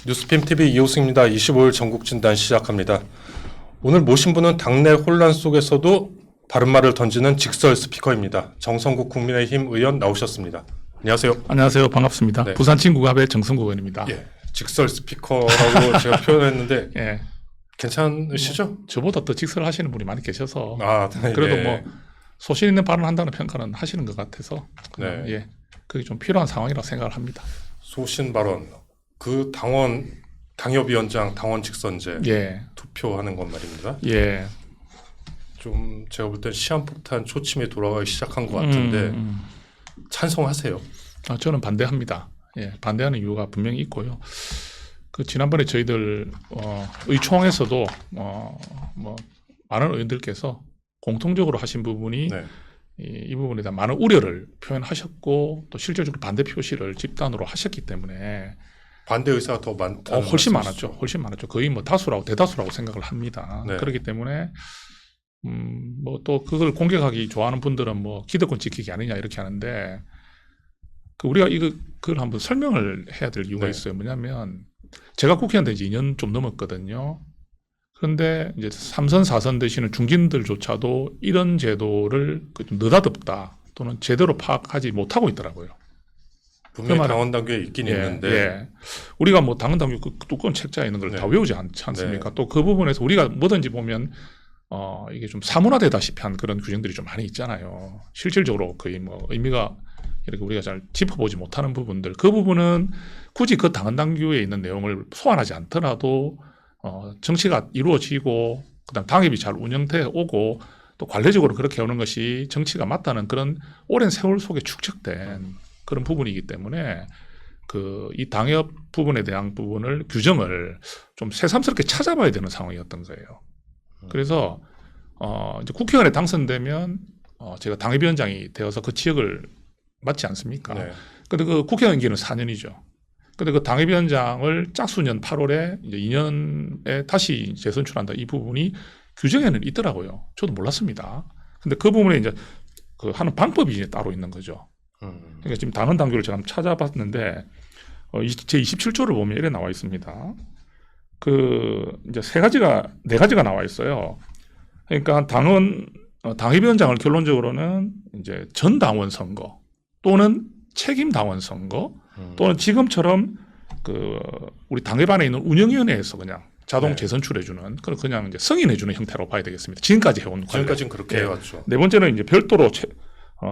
뉴스핌TV 이호승입니다. 25일 전국진단 시작합니다. 오늘 모신 분은 당내 혼란 속에서도 바른말을 던지는 직설 스피커입니다. 정성국 국민의힘 의원 나오셨습니다. 안녕하세요. 안녕하세요. 반갑습니다. 네. 부산 친구갑의 정성국 의원입니다. 예, 직설 스피커라고 제가 표현했는데 예. 괜찮으시죠? 저보다 더 직설하시는 분이 많이 계셔서 네, 그래도 예. 뭐 소신 있는 발언을 한다는 평가는 하시는 것 같아서 네. 예, 그게 좀 필요한 상황이라고 생각을 합니다. 소신 발언, 그 당협위원장 당원 직선제 예. 투표하는 건 말입니다. 예. 좀 제가 볼 땐 시한폭탄 초침이 돌아가기 시작한 것 같은데 찬성하세요? 저는 반대합니다. 예, 반대하는 이유가 분명히 있고요. 그 지난번에 저희들 의총에서도 뭐 많은 의원들께서 공통적으로 하신 부분이 네. 이 부분에 대한 많은 우려를 표현하셨고 또 실질적으로 반대 표시를 집단으로 하셨기 때문에 반대 의사가 더 많다. 훨씬 많았죠. 훨씬 많았죠. 거의 뭐 다수라고 대다수라고 생각을 합니다. 네. 그렇기 때문에 뭐 또 그걸 공격하기 좋아하는 분들은 뭐 기득권 지키기 아니냐 이렇게 하는데 우리가 그걸 한번 설명을 해야 될 이유가 네. 있어요. 뭐냐면 제가 국회의원 된 지 2년 좀 넘었거든요. 그런데 이제 3선, 4선 되시는 중진들조차도 이런 제도를 좀 느닷없다 또는 제대로 파악하지 못하고 있더라고요. 분명히 그 당원 당규에 있긴 있는데 예. 우리가 뭐 당원 당규 그 두꺼운 책자에 있는 걸 다 네. 외우지 않지 않습니까? 네. 또 그 부분에서 우리가 뭐든지 보면 이게 좀 사문화되다시피 한 그런 규정들이 좀 많이 있잖아요. 실질적으로 거의 뭐 의미가 이렇게 우리가 잘 짚어보지 못하는 부분들, 그 부분은 굳이 그 당원 당규에 있는 내용을 소환하지 않더라도 정치가 이루어지고 그다음 당협이 잘 운영돼 오고 또 관례적으로 그렇게 오는 것이 정치가 맞다는 그런 오랜 세월 속에 축적된 그런 부분이기 때문에 이 당협 부분에 대한 부분을 규정을 좀 새삼스럽게 찾아봐야 되는 상황이었던 거예요. 그래서 이제 국회의원에 당선되면 제가 당협위원장이 되어서 그 지역을 맡지 않습니까? 네. 근데 그 국회의원 임기는 4년이죠. 근데 그 당협위원장을 짝수년 8월에 이제 2년에 다시 재선출한다 이 부분이 규정에는 있더라고요. 저도 몰랐습니다. 근데 그 부분에 이제 그 하는 방법이 이제 따로 있는 거죠. 그러니까 지금 당헌 당규를 제가 한번 찾아봤는데 제 27조를 보면 이래 나와 있습니다. 이제 네 가지가 나와 있어요. 그러니까 당협위원장을 결론적으로는 이제 전 당원 선거 또는 책임 당원 선거 또는 지금처럼 우리 당협 안에 있는 운영위원회에서 그냥 자동 네. 재선출해주는 그냥 이제 승인해주는 형태로 봐야 되겠습니다. 지금까지 해온 지금까지는 그렇게 해왔죠. 네 번째는 이제 별도로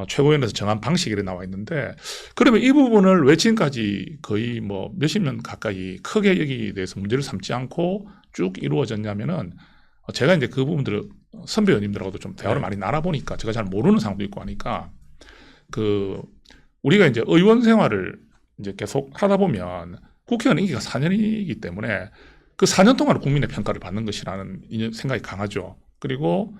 최고위원회에서 정한 방식이 나와 있는데 그러면 이 부분을 왜 지금까지 거의 뭐 몇십 년 가까이 크게 여기에 대해서 문제를 삼지 않고 쭉 이루어졌냐면은 제가 이제 그 부분들을 선배 의원님들하고도 좀 대화를 많이 나눠보니까 제가 잘 모르는 상황도 있고 하니까 우리가 이제 의원 생활을 이제 계속 하다 보면 국회의원 임기가 4년이기 때문에 그 4년 동안 국민의 평가를 받는 것이라는 생각이 강하죠. 그리고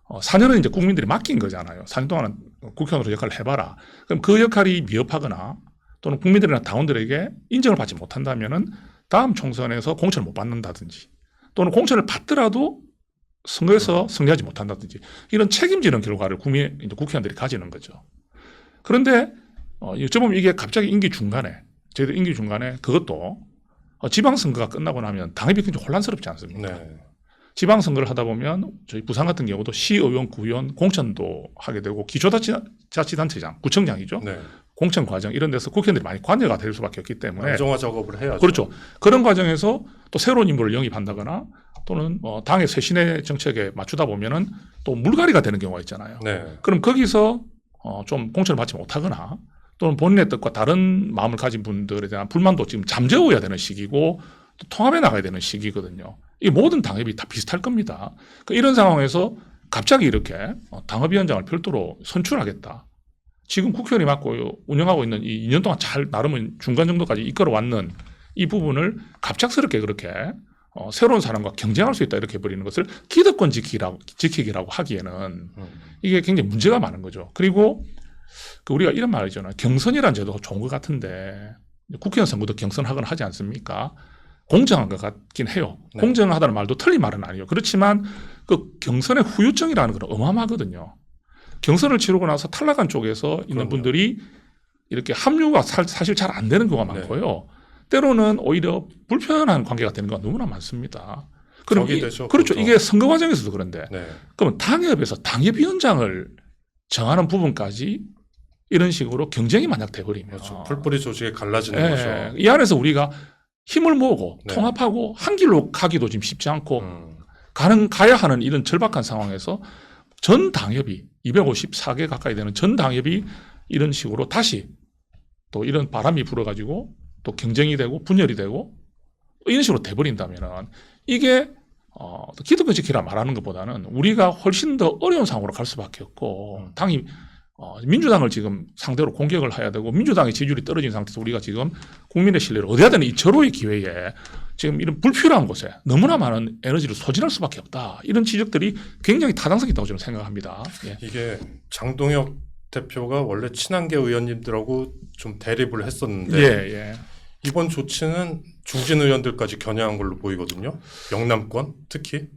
4년은 이제 국민들이 맡긴 거잖아요. 4년 동안은 국회의원으로 역할을 해봐라. 그럼 그 역할이 미흡하거나 또는 국민들이나 당원들에게 인정을 받지 못한다면은 다음 총선에서 공천을 못 받는다든지 또는 공천을 받더라도 선거에서 승리하지 못한다든지 이런 책임지는 결과를 국회의원들이 가지는 거죠. 그런데 여쭤보면 이게 갑자기 임기 중간에 저희들 임기 중간에 그것도 지방선거가 끝나고 나면 당협이 굉장히 혼란스럽지 않습니까? 네. 지방선거를 하다 보면 저희 부산 같은 경우도 시의원, 구의원 공천도 하게 되고 기초자치단체장, 구청장이죠. 네. 공천 과정 이런 데서 국회의원들이 많이 관여가 될 수밖에 없기 때문에 안정화 작업을 해야죠. 그렇죠. 그런 과정에서 또 새로운 인물을 영입한다거나 또는 당의 쇄신의 정책에 맞추다 보면은 또 물갈이가 되는 경우가 있잖아요. 네. 그럼 거기서 좀 공천을 받지 못하거나 또는 본인의 뜻과 다른 마음을 가진 분들에 대한 불만도 지금 잠재워야 되는 시기고 또 통합해 나가야 되는 시기거든요. 이 모든 당협이 다 비슷할 겁니다. 이런 상황에서 갑자기 이렇게 당협위원장을 별도로 선출하겠다. 지금 국회의원이 맡고 운영하고 있는 이 2년 동안 잘 나름은 중간 정도까지 이끌어왔는 이 부분을 갑작스럽게 그렇게 새로운 사람과 경쟁할 수 있다 이렇게 버리는 것을 기득권 지키기라고 하기에는 이게 굉장히 문제가 많은 거죠. 그리고 우리가 이런 말을 하잖아요. 경선이라는 제도가 좋은 것 같은데 국회의원 선거도 경선하거나 하지 않습니까? 공정한 것 같긴 해요. 네. 공정하다는 말도 틀린 말은 아니에요. 그렇지만 그 경선의 후유증이라는 건 어마어마하거든요. 경선을 치르고 나서 탈락한 쪽에서 있는 그럼요. 분들이 이렇게 합류가 사실 잘 안 되는 경우가 많고요. 때로는 오히려 불편한 관계가 되는 건 너무나 많습니다. 그럼 적이 되죠, 그렇죠. 그것도. 이게 선거 과정에서도 그런데 네. 그러면 당협에서 당협위원장을 정하는 부분까지 이런 식으로 경쟁이 만약 돼버리면 그렇죠. 풀뿌리 조직에 갈라지는 예, 거죠. 이 안에서 우리가 힘을 모으고 네. 통합하고 한 길로 가기도 지금 쉽지 않고 음. 가야 하는 이런 절박한 상황에서 전 당협이 254개 가까이 되는 전 당협이 이런 식으로 다시 또 이런 바람이 불어가지고 또 경쟁이 되고 분열이 되고 이런 식으로 돼버린다면은 이게 기득권 지키라 말하는 것보다는 우리가 훨씬 더 어려운 상황으로 갈 수밖에 없고 당이 민주당을 지금 상대로 공격을 해야 되고 민주당의 지지율이 떨어진 상태에서 우리가 지금 국민의 신뢰를 얻어야 되는 이 절호의 기회에 지금 이런 불필요한 곳에 너무나 많은 에너지를 소진할 수밖에 없다. 이런 지적들이 굉장히 타당성이 있다고 저는 생각합니다. 예. 이게 장동혁 대표가 원래 친한계 의원님들하고 좀 대립을 했었는데 예. 이번 조치는 중진 의원들까지 겨냥한 걸로 보이거든요. 영남권 특히.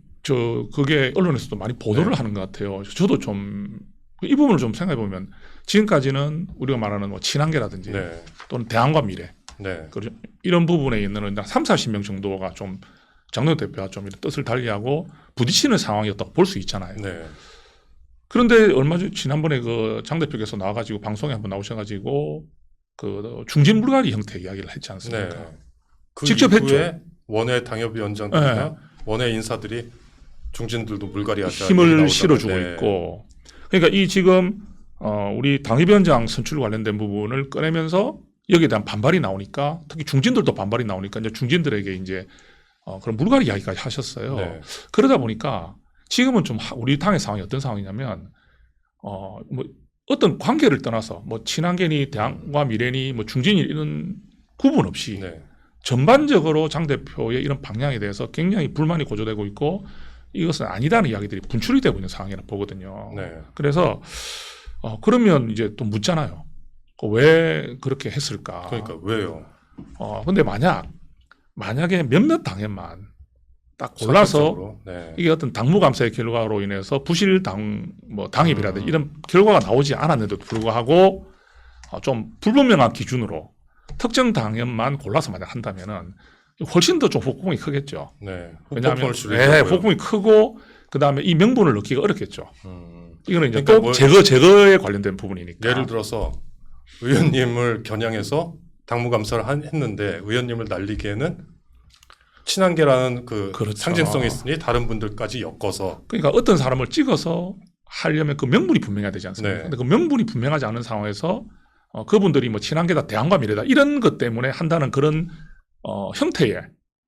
그게 언론에서도 많이 보도를 네. 하는 것 같아요. 저도 좀 이 부분을 좀 생각해 보면 지금까지는 우리가 말하는 뭐 친한계라든지 네. 또는 대한과 미래 네. 그렇죠? 이런 부분에 있는 3, 40명 정도가 좀 장동혁 대표가 좀 이런 뜻을 달리하고 부딪히는 상황이었다고 볼 수 있잖아요. 네. 그런데 얼마 전 지난번에 그 장 대표께서 나와가지고 방송에 한번 나오셔가지고 그 중진 불가리 형태 이야기를 했지 않습니까? 네. 그 직접 이후에 원외 당협위원장들이나 네. 원외 인사들이 중진들도 물갈이하자 힘을 실어주고 네. 있고, 그러니까 이 지금 우리 당협위원장 선출 관련된 부분을 꺼내면서 여기에 대한 반발이 나오니까 특히 중진들도 반발이 나오니까 이제 중진들에게 이제 그런 물갈이 이야기까지 하셨어요. 네. 그러다 보니까 지금은 좀 우리 당의 상황이 어떤 상황이냐면 뭐 어떤 관계를 떠나서 뭐 친한계니 대한과 미래니 뭐 중진이 이런 구분 없이 네. 전반적으로 장 대표의 이런 방향에 대해서 굉장히 불만이 고조되고 있고 이것은 아니다는 이야기들이 분출이 되고 있는 상황이라 보거든요. 네. 그래서 그러면 이제 또 묻잖아요. 왜 그렇게 했을까? 그러니까 왜요? 근데 만약에 몇몇 당에만 딱 골라서 선택적으로. 네. 이게 어떤 당무감사의 결과로 인해서 부실 당입이라든지 이런 결과가 나오지 않았는데도 불구하고 좀 불분명한 기준으로 특정 당연만 골라서 만약 한다면은 훨씬 더 좀 폭풍이 크겠죠. 네. 왜냐하면 줄이려고요. 폭풍이 크고 그 다음에 이 명분을 넣기가 어렵겠죠. 이거는 이제 그러니까 또 제거에 관련된 부분이니까. 예를 들어서 의원님을 겨냥해서 당무감사를 했는데 의원님을 날리기에는 친한계라는 그 그렇죠. 상징성이 있으니 다른 분들까지 엮어서 그러니까 어떤 사람을 찍어서 하려면 그 명분이 분명해야 되지 않습니까? 네. 근데 그 명분이 분명하지 않은 상황에서 그분들이 뭐 친한계다 대한과 미래다 이런 것 때문에 한다는 그런 형태의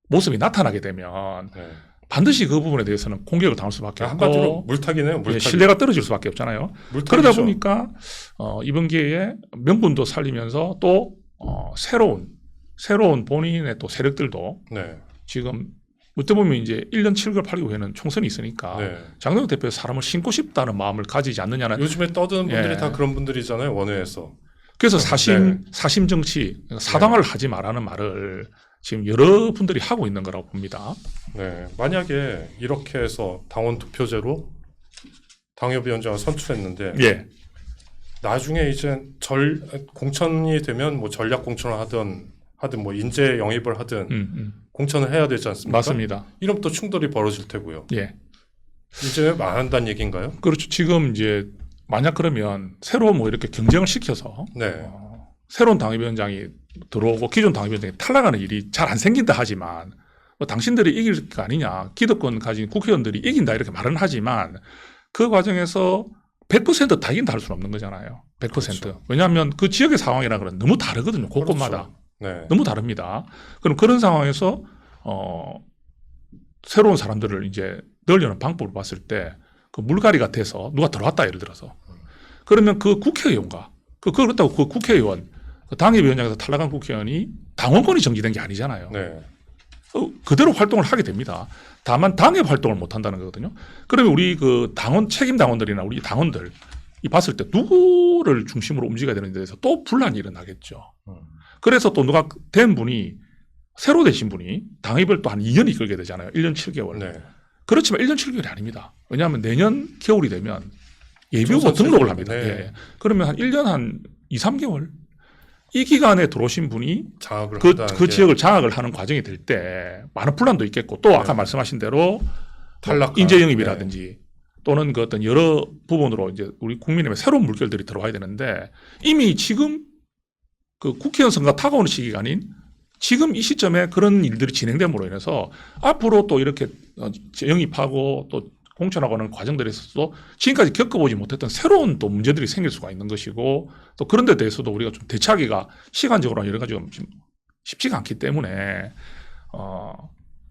모습이 나타나게 되면 네. 반드시 그 부분에 대해서는 공격을 당할 수밖에 한마디로 없고 물타기네요. 예, 물타기. 신뢰가 떨어질 수밖에 없잖아요. 물타기죠. 그러다 보니까 이번 기회에 명분도 살리면서 또 새로운 본인의 또 세력들도 네. 지금 어떻게 보면 이제 1년 7개월 8개월 후에는 총선이 있으니까 네. 장동혁 대표의 사람을 신고 싶다는 마음을 가지지 않느냐는 요즘에 떠드는 분들이 예. 다 그런 분들이잖아요. 원외에서. 그래서 네. 사심 정치 사당을 하지 말라는 말을 지금 여러 분들이 하고 있는 거라고 봅니다. 네. 만약에 이렇게 해서 당원 투표제로 당협위원장을 선출했는데 예. 나중에 이제 공천이 되면 뭐 전략 공천을 하든 뭐 인재 영입을 하든 공천을 해야 되지 않습니까? 맞습니다. 이러면 또 충돌이 벌어질 테고요. 예. 이제 안 한다는 얘기인가요? 그렇죠. 지금 이제 만약 그러면 새로 뭐 이렇게 경쟁을 시켜서 네. 새로운 당협위원장이 들어오고 기존 당협위원장이 탈락하는 일이 잘 안 생긴다 하지만 뭐 당신들이 이길 거 아니냐 기득권 가진 국회의원들이 이긴다 이렇게 말은 하지만 그 과정에서 100%다 이긴다 할 수는 없는 거잖아요. 100%. 그렇죠. 왜냐하면 그 지역의 상황이라는 건 너무 다르거든요. 곳곳마다. 그렇죠. 네. 너무 다릅니다. 그럼 그런 상황에서 새로운 사람들을 이제 넣으려는 방법을 봤을 때 그 물갈이 같아서 누가 들어왔다 예를 들어서 그러면 그 국회의원과 그렇다고 그 국회의원 그 당협위원장에서 탈락한 국회의원이 당원권이 정지된 게 아니잖아요. 네. 그대로 활동을 하게 됩니다. 다만 당협 활동을 못 한다는 거거든요. 그러면 우리 그 책임 당원들이나 우리 당원들 이 봤을 때 누구를 중심으로 움직여야 되는 데 대해서 또 분란이 일어나겠죠. 그래서 또 누가 된 분이 새로 되신 분이 당협을 또 한 2년 이끌게 되잖아요. 1년 7개월. 네. 그렇지만 1년 7개월이 아닙니다. 왜냐하면 내년 겨울이 되면 예비후보 등록을 합니다. 네. 예. 그러면 한 1년 한 2, 3개월 이 기간에 들어오신 분이 장악을 그 한다는 게 지역을 장악을 하는 과정이 될 때 많은 분란도 있겠고 또 아까 네. 말씀하신 대로 탈락한, 인재 영입이라든지 또는 그 어떤 여러 부분으로 이제 우리 국민의힘에 새로운 물결들이 들어와야 되는데 이미 지금 그 국회의원 선거가 다가오는 시기가 아닌 지금 이 시점에 그런 일들이 진행됨으로 인해서 앞으로 또 이렇게 영입하고 또 공천하고 하는 과정들에 있어서도 지금까지 겪어보지 못했던 새로운 또 문제들이 생길 수가 있는 것이고 또 그런 데 대해서도 우리가 좀 대처하기가 시간적으로 여러 가지가 좀 쉽지가 않기 때문에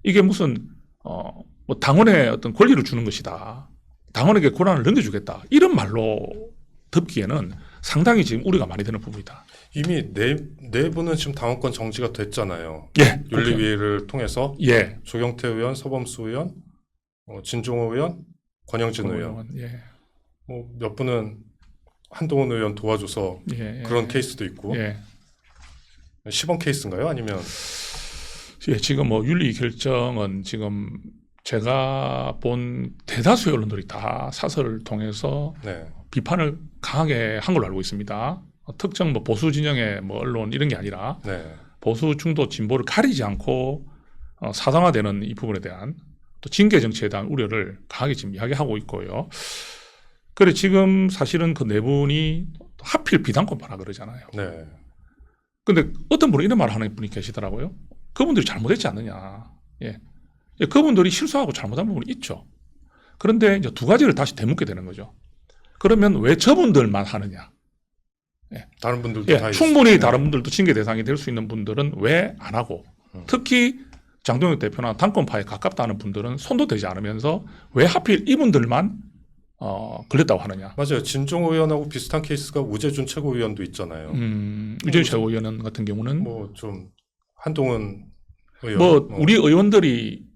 이게 무슨 뭐 당원의 어떤 권리를 주는 것이다. 당원에게 권한을 넘겨주겠다. 이런 말로 듣기에는 상당히 지금 우려가 많이 되는 부분이다. 이미 내부는 지금 당원권 정지가 됐잖아요. 예. 윤리위를 통해서 예. 조경태 의원, 서범수 의원, 진종호 의원, 권영진 의원, 예. 뭐 몇 분은 한동훈 의원 도와줘서 예. 그런 케이스도 있고 예. 시범 케이스인가요? 아니면 예, 지금 뭐 윤리 결정은 지금 제가 본 대다수의 언론들이 다 사설을 통해서 네. 비판을 강하게 한 걸로 알고 있습니다. 특정 뭐 보수 진영의 뭐 언론 이런 게 아니라 네. 보수 중도 진보를 가리지 않고 사상화되는 이 부분에 대한 또 징계 정치에 대한 우려를 강하게 지금 이야기하고 있고요. 그래 지금 사실은 그 네 분이 하필 비당권 봐라 그러잖아요. 네. 근데 어떤 분은 이런 말을 하는 분이 계시더라고요. 그분들이 잘못했지 않느냐. 예. 그분들이 실수하고 잘못한 부분이 있죠. 그런데 이제 두 가지를 다시 되묻게 되는 거죠. 그러면 왜 저분들만 하느냐? 예. 다른 분들도 예. 다 충분히 있어요. 다른 분들도 징계 대상이 될 수 있는 분들은 왜 안 하고 특히 장동혁 대표나 당권파에 가깝다는 분들은 손도 대지 않으면서 왜 하필 이분들만 걸렸다고 하느냐? 맞아요. 진종호 의원하고 비슷한 케이스가 우재준 최고위원도 있잖아요. 유재희 최고위원 같은 경우는 뭐 좀 한동훈 의원, 뭐 우리 의원들이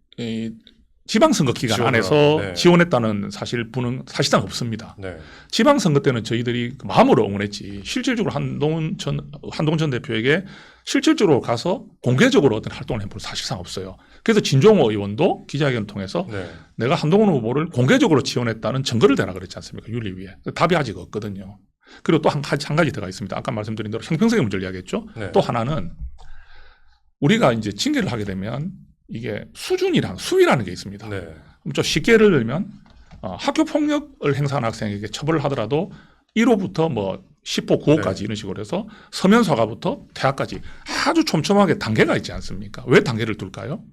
지방선거 기간 지원을 안에서 하고, 네. 지원했다는 분은 사실상 없습니다. 네. 지방선거 때는 저희들이 마음으로 응원했지 실질적으로 한동훈 전 대표에게 실질적으로 가서 공개적으로 어떤 활동을 한 분은 사실상 없어요. 그래서 진종호 의원도 기자회견을 통해서 네. 내가 한동훈 후보를 공개적으로 지원했다는 증거를 대라 그랬지 않습니까? 윤리위에. 답이 아직 없거든요. 그리고 또 한 가지 더가 있습니다. 아까 말씀드린 대로 형평성의 문제를 이야기했죠. 네. 또 하나는 우리가 이제 징계를 하게 되면 이게 수위라는 게 있습니다. 네. 그럼 좀 쉽게 예를 들면 학교 폭력을 행사한 학생에게 처벌을 하더라도 1호부터 뭐 10호, 9호까지 네. 이런 식으로 해서 서면 사과부터 퇴학까지 아주 촘촘하게 단계가 있지 않습니까? 왜 단계를 둘까요?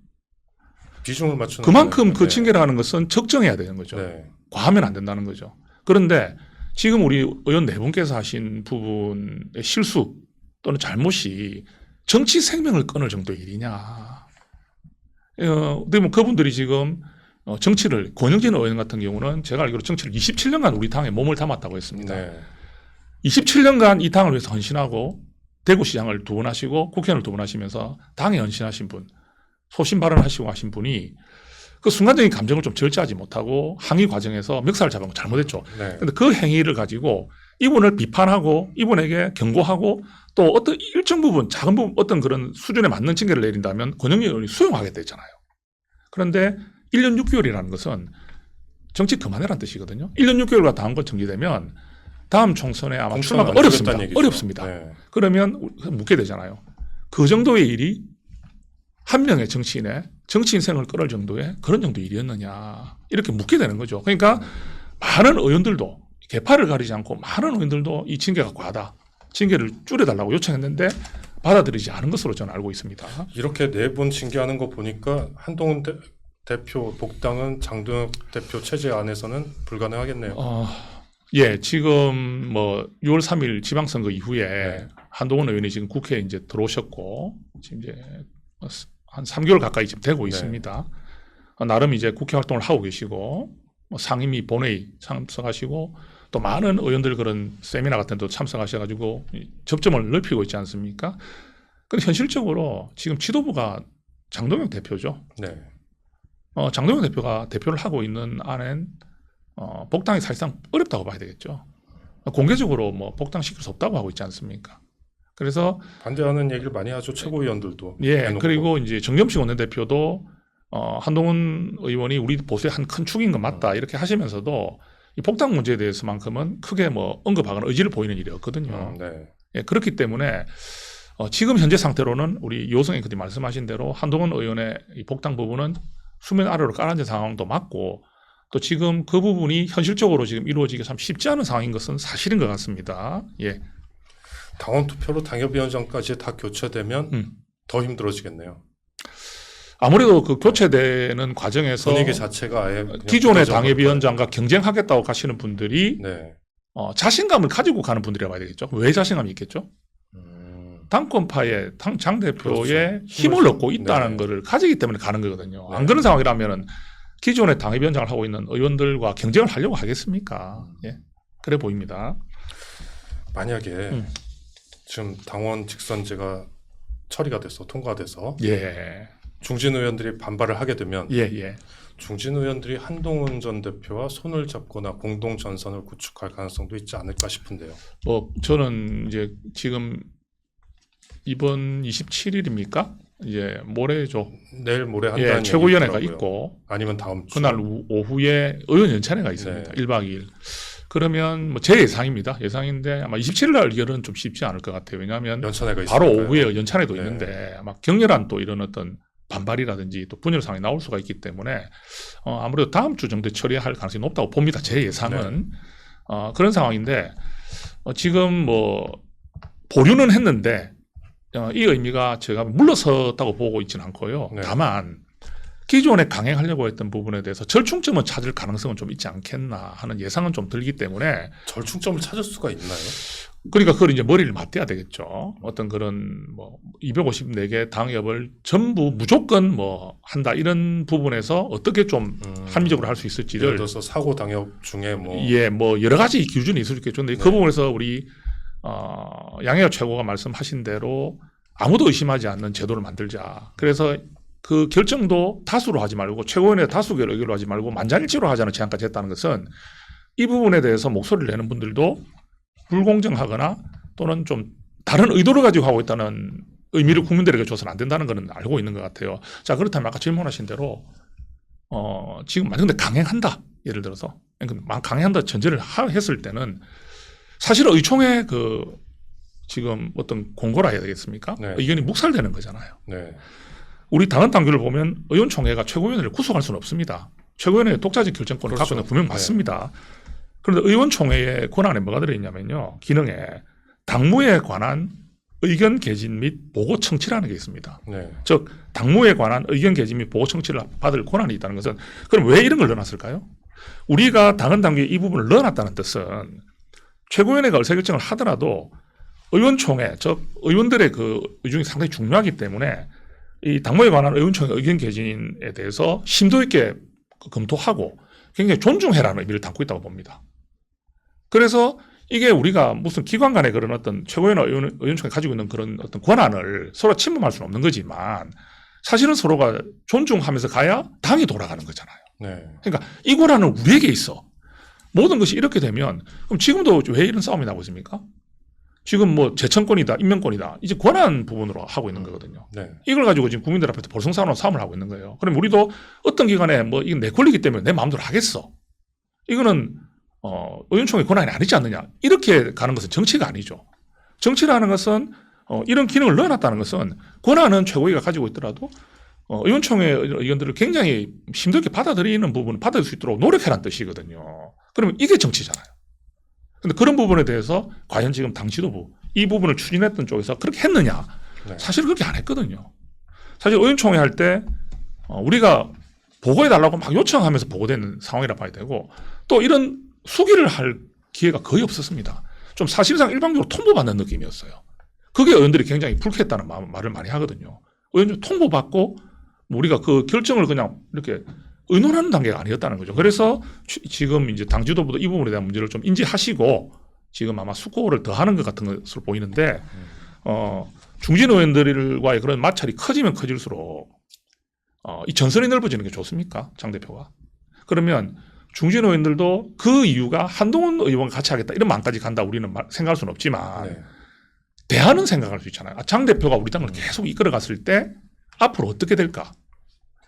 비중을 맞추는 그만큼 거예요. 그 네. 징계를 하는 것은 적정해야 되는 거죠. 네. 과하면 안 된다는 거죠. 그런데 지금 우리 의원 네 분께서 하신 부분의 실수 또는 잘못이 정치 생명을 끊을 정도의 일이냐. 그러면 그분들이 지금 정치를 권영진 의원 같은 경우는 제가 알기로 정치를 27년간 우리 당에 몸을 담았다고 했습니다. 네. 27년간 이 당을 위해서 헌신하고 대구시장을 2번 하시고 국회의원을 2번 하시면서 당에 헌신하신 분, 소신 발언하시고 하신 분이 그 순간적인 감정을 좀 절제하지 못하고 항의 과정에서 멱살을 잡은 거 잘못했죠. 네. 그런데 그 행위를 가지고 이분을 비판하고 이분에게 경고하고 또 어떤 일정 부분 작은 부분 어떤 그런 수준에 맞는 징계를 내린다면 권영진 의원이 수용하게 되잖아요. 그런데 1년 6개월이라는 것은 정치 그만해라는 뜻이거든요. 1년 6개월과 당권 정지되면 다음 총선에 아마 출마가 안 어렵습니다. 되겠다는 얘기죠. 어렵습니다. 네. 그러면 묻게 되잖아요. 그 정도의 일이 한 명의 정치인의 정치 인생을 끌을 정도의 그런 정도 일이었느냐 이렇게 묻게 되는 거죠. 그러니까 많은 의원들도 개파를 가리지 않고 많은 의원들도 이 징계가 과하다. 징계를 줄여달라고 요청했는데 받아들이지 않은 것으로 저는 알고 있습니다. 이렇게 네 분 징계하는 거 보니까 한동훈 대표 복당은 장동혁 대표 체제 안에서는 불가능하겠네요. 예, 지금 뭐 6월 3일 지방선거 이후에 네. 한동훈 의원이 지금 국회에 이제 들어오셨고 지금 이제 한 3개월 가까이 지금 되고 네. 있습니다. 나름 이제 국회 활동을 하고 계시고 뭐 상임위 본회의 참석하시고 또 많은 의원들 그런 세미나 같은 데도 참석하셔가지고 접점을 넓히고 있지 않습니까? 근데 현실적으로 지금 지도부가 장동혁 대표죠. 네. 장동혁 대표가 대표를 하고 있는 안엔 복당이 사실상 어렵다고 봐야 되겠죠. 공개적으로 뭐 복당시킬 수 없다고 하고 있지 않습니까? 그래서 반대하는 얘기를 많이 하죠. 최고위원들도. 예, 해놓고. 그리고 이제 정점식 원내대표도 한동훈 의원이 우리 보수의 한 큰 축인 건 맞다 이렇게 하시면서도 이 복당 문제에 대해서만큼은 크게 뭐 언급하거나 의지를 보이는 일이 없거든요. 네. 예, 그렇기 때문에 지금 현재 상태로는 우리 요성 앵커님 말씀하신 대로 한동훈 의원의 이 복당 부분은 수면 아래로 깔아앉은 상황도 맞고 또 지금 그 부분이 현실적으로 지금 이루어지기 참 쉽지 않은 상황인 것은 사실인 것 같습니다. 예. 당원 투표로 당협위원장까지 다 교체되면 더 힘들어지겠네요. 아무래도 그 교체되는 과정에서 분위기 자체가 아예 기존의 당협위원장과 경쟁하겠다고 가시는 분들이 네. 자신감을 가지고 가는 분들이라 봐야 되겠죠. 왜 자신감이 있겠죠? 당권파의 장 대표의 그렇죠. 힘을 얻고 있다는 네. 것을 가지기 때문에 가는 거거든요. 네. 안 그런 상황이라면은 기존의 당협위원장을 하고 있는 의원들과 경쟁을 하려고 하겠습니까? 예. 그래 보입니다. 만약에 지금 당원 직선제가 처리가 돼서 통과돼서 예. 중진 의원들이 반발을 하게 되면 예. 중진 의원들이 한동훈 전 대표와 손을 잡거나 공동 전선을 구축할 가능성도 있지 않을까 싶은데요. 저는 이제 지금 이번 27일입니까? 이제 모레죠. 내일 모레 한다는 예, 최고위원회가 얘기 있더라고요. 있고 아니면 다음 주. 그날 오후에 의원 연찬회가 있습니다. 네. 1박 2일. 그러면 뭐 제 예상입니다. 예상인데 아마 27일 날 의결은 좀 쉽지 않을 것 같아요. 왜냐하면 연찬회가 바로 있으니까요. 오후에 연찬회도 네. 있는데 아마 격렬한 또 이런 어떤 반발이라든지 또 분열 상황이 나올 수가 있기 때문에 아무래도 다음 주 정도에 처리할 가능성이 높다고 봅니다. 제 예상은. 그런 상황인데 지금 뭐 보류는 했는데 이 의미가 제가 물러섰다고 보고 있지는 않고요. 네. 다만 기존에 강행하려고 했던 부분에 대해서 절충점을 찾을 가능성은 좀 있지 않겠나 하는 예상은 좀 들기 때문에 절충점을 찾을 수가 있나요? 그러니까 그걸 이제 머리를 맞대야 되겠죠. 어떤 그런 뭐 254개 당협을 전부 무조건 뭐 한다 이런 부분에서 어떻게 좀 합리적으로 할 수 예를 있을지를 들어서 사고 당협 중에 뭐 예, 뭐 여러 가지 기준이 있을 수 있겠죠. 근데 네. 그 부분에서 우리 양해열 최고가 말씀하신 대로 아무도 의심하지 않는 제도를 만들자. 그래서 그 결정도 다수로 하지 말고 최고위원회 다수결 의결로 하지 말고 만장일치로 하자는 제안까지 했다는 것은 이 부분에 대해서 목소리를 내는 분들도 불공정하거나 또는 좀 다른 의도를 가지고 하고 있다는 의미를 국민들에게 줘서는 안 된다는 것은 알고 있는 것 같아요. 자, 그렇다면 아까 질문하신 대로 지금 만약 근데 강행한다. 예를 들어서 강행한다 전제를 했을 때는 사실은 의총의 지금 어떤 공고라 해야 되겠습니까? 네. 의견이 묵살되는 거잖아요. 네. 우리 당헌 당규를 보면 의원총회가 최고위원회를 구속할 수는 없습니다. 최고위원회의 독자적 결정권을 그렇죠. 갖고 있는 분명 맞습니다. 그런데 의원총회의 권한에 뭐가 들어있냐면요. 기능에 당무에 관한 의견 개진 및 보고 청취라는 게 있습니다. 네. 즉 당무에 관한 의견 개진 및 보고 청취를 받을 권한이 있다는 것은 그럼 왜 이런 걸 넣어놨을까요? 우리가 당헌 당규에 이 부분을 넣어놨다는 뜻은 최고위원회가 의사결정을 하더라도 의원총회, 즉 의원들의 그 의중이 상당히 중요하기 때문에 이 당무에 관한 의원총회 의견 개진에 대해서 심도 있게 검토하고 굉장히 존중해라는 의미를 담고 있다고 봅니다. 그래서 이게 우리가 무슨 기관 간의 그런 어떤 최고위원회 의원총회 가지고 있는 그런 어떤 권한을 서로 침범할 수는 없는 거지만 사실은 서로가 존중하면서 가야 당이 돌아가는 거잖아요. 네. 그러니까 이 권한은 우리에게 있어. 모든 것이 이렇게 되면 그럼 지금도 왜 이런 싸움이 나고 있습니까? 지금 뭐 재청권이다, 임명권이다. 이제 권한 부분으로 하고 있는 거거든요. 네. 이걸 가지고 지금 국민들 앞에서 볼썽사나운 싸움을 하고 있는 거예요. 그럼 우리도 어떤 기관에 뭐 이건 내 권리기 때문에 내 마음대로 하겠어. 이거는 의원총회 권한이 아니지 않느냐. 이렇게 가는 것은 정치가 아니죠. 정치라는 것은 이런 기능을 넣어놨다는 것은 권한은 최고위가 가지고 있더라도 의원총회 의견들을 굉장히 심도 있게 받아들이는 부분을 받아들일 수 있도록 노력해라는 뜻이거든요. 그러면 이게 정치잖아요. 근데 그런 부분에 대해서 과연 지금 당 지도부 이 부분을 추진했던 쪽에서 그렇게 했느냐? 네. 사실 그렇게 안 했거든요. 사실 의원총회 할 때 우리가 보고해달라고 막 요청하면서 보고되는 상황이라 봐야 되고 또 이런 수기를 할 기회가 거의 없었습니다. 좀 사실상 일방적으로 통보받는 느낌이었어요. 그게 의원들이 굉장히 불쾌했다는 말을 많이 하거든요. 의원들 통보받고 우리가 그 결정을 그냥 이렇게 의논하는 단계가 아니었다는 거죠. 그래서 지금 이제 당 지도부도 이 부분에 대한 문제를 좀 인지하시고 지금 아마 숙고를 더 하는 것 같은 것으로 보이는데, 중진 의원들과의 그런 마찰이 커지면 커질수록, 이 전선이 넓어지는 게 좋습니까? 장 대표가. 그러면 중진 의원들도 그 이유가 한동훈 의원과 같이 하겠다 이런 마음까지 간다 우리는 생각할 수는 없지만, 네. 대안은 생각할 수 있잖아요. 장 대표가 우리 당을 계속 이끌어갔을 때 앞으로 어떻게 될까?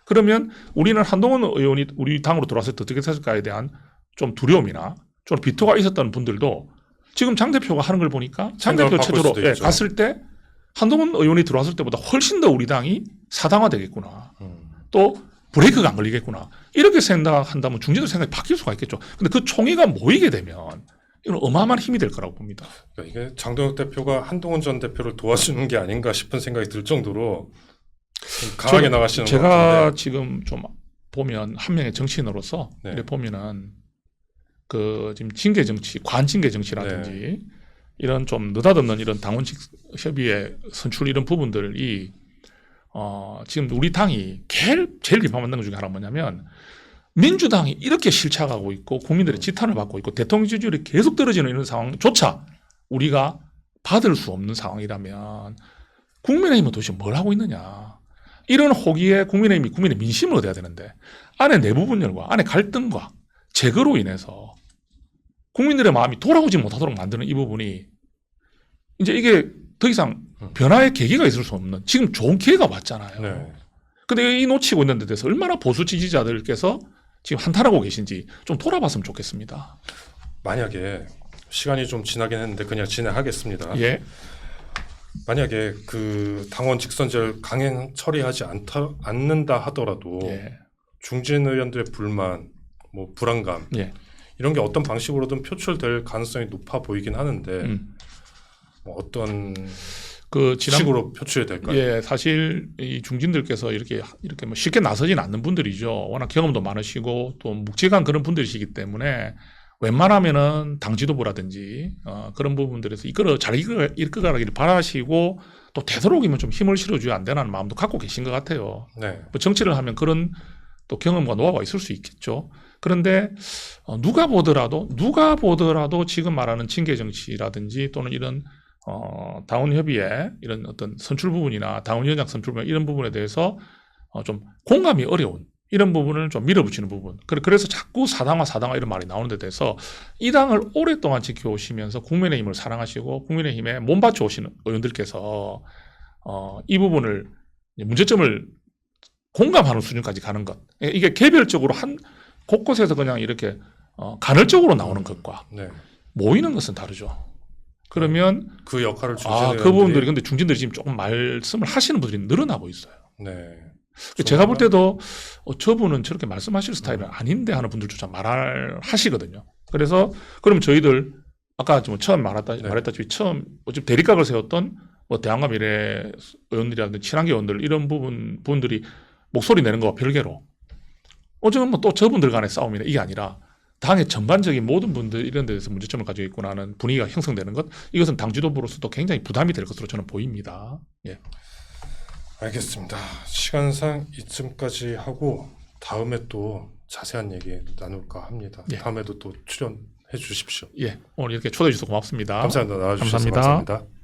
그러면 우리는 한동훈 의원이 우리 당으로 들어왔을 때 어떻게 됐을까에 대한 좀 두려움이나 좀 비토가 있었던 분들도 지금 장 대표가 하는 걸 보니까 장 대표 생각을 바꿀 체제로 수도 있죠. 갔을 때 한동훈 의원이 들어왔을 때보다 훨씬 더 우리 당이 사당화되겠구나. 또 브레이크가 안 걸리겠구나. 이렇게 생각한다면 중진들 생각이 바뀔 수가 있겠죠. 근데 그 총회가 모이게 되면 이건 어마어마한 힘이 될 거라고 봅니다. 그러니까 이게 장동혁 대표가 한동훈 전 대표를 도와주는 게 아닌가 싶은 생각이 들 정도로 좀 강하게 나가시는 것 제가 같은데. 지금 좀 보면 한 명의 정치인으로서 네. 이렇게 보면은 그 지금 징계 정치, 관징계 정치라든지 네. 이런 좀 느닷없는 이런 당원직 협의회 선출 이런 부분들이 지금 우리 당이 제일 비판받는 것 중에 하나가 뭐냐면 민주당이 이렇게 실착하고 있고 국민들의 지탄을 받고 있고 대통령 지지율이 계속 떨어지는 이런 상황조차 우리가 받을 수 없는 상황이라면 국민의힘은 도대체 뭘 하고 있느냐. 이런 호기에 국민의힘이 국민의 민심을 얻어야 되는데 안에 내부 분열과 안에 갈등과 제거로 인해서 국민들의 마음이 돌아오지 못하도록 만드는 이 부분이 이제 이게 더 이상 변화의 계기가 있을 수 없는 지금 좋은 기회가 왔잖아요. 네. 근데 이 놓치고 있는 데 대해서 얼마나 보수 지지자들께서 지금 한탄하고 계신지 좀 돌아봤으면 좋겠습니다. 만약에 시간이 좀 지나긴 했는데 그냥 진행하겠습니다. 예. 만약에 그 당원 직선제를 강행 처리하지 않는다 하더라도 예. 중진 의원들의 불만, 뭐 불안감 예. 이런 게 어떤 방식으로든 표출될 가능성이 높아 보이긴 하는데 뭐 어떤 그 식으로 표출이 될까요? 예, 사실 이 중진들께서 이렇게 뭐 쉽게 나서진 않는 분들이죠. 워낙 경험도 많으시고 또 묵직한 그런 분들이시기 때문에 웬만하면은 당 지도부라든지 그런 부분들에서 잘 이끌어가기를 바라시고 또 되도록이면 좀 힘을 실어줘야 안 되나는 마음도 갖고 계신 것 같아요. 네. 뭐 정치를 하면 그런 또 경험과 노하우가 있을 수 있겠죠. 그런데 누가 보더라도 지금 말하는 징계 정치라든지 또는 이런 당원협의회 이런 어떤 선출 부분이나 당원위원장 선출 부분 이런 부분에 대해서 좀 공감이 어려운 이런 부분을 좀 밀어붙이는 부분. 그래서 자꾸 사당화 이런 말이 나오는 데 대해서 이 당을 오랫동안 지켜오시면서 국민의힘을 사랑하시고 국민의힘에 몸바쳐 오시는 의원들께서 이 부분을 문제점을 공감하는 수준까지 가는 것. 이게 개별적으로 한 곳곳에서 그냥 이렇게 간헐적으로 나오는 것과 네. 모이는 것은 다르죠. 그러면 그 역할을 중진 그 부분들이 근데 중진들이 지금 조금 말씀을 하시는 분들이 늘어나고 있어요. 네. 제가 볼 때도 저분은 저렇게 말씀하실 스타일은 아닌데 하는 분들조차 말을 하시거든요. 그래서 그럼 저희들 아까 좀 처음 말했다시피 처음 어차피 대립각을 세웠던 뭐 대한과 미래 의원들이라든지 친한계 의원들 이런 부분들이 목소리 내는 거와 별개로 어쩌면 뭐 또 저분들 간의 싸움이나 이게 아니라 당의 전반적인 모든 분들 이런 데서 문제점을 가지고 있구나 하는 분위기가 형성되는 것 이것은 당 지도부로서도 굉장히 부담이 될 것으로 저는 보입니다. 예. 알겠습니다. 시간상 이쯤까지 하고 다음에 또 자세한 얘기 나눌까 합니다. 예. 다음에도 또 출연해 주십시오. 예. 오늘 이렇게 초대해 주셔서 고맙습니다. 감사합니다. 나와주셔서 감사합니다. 감사합니다.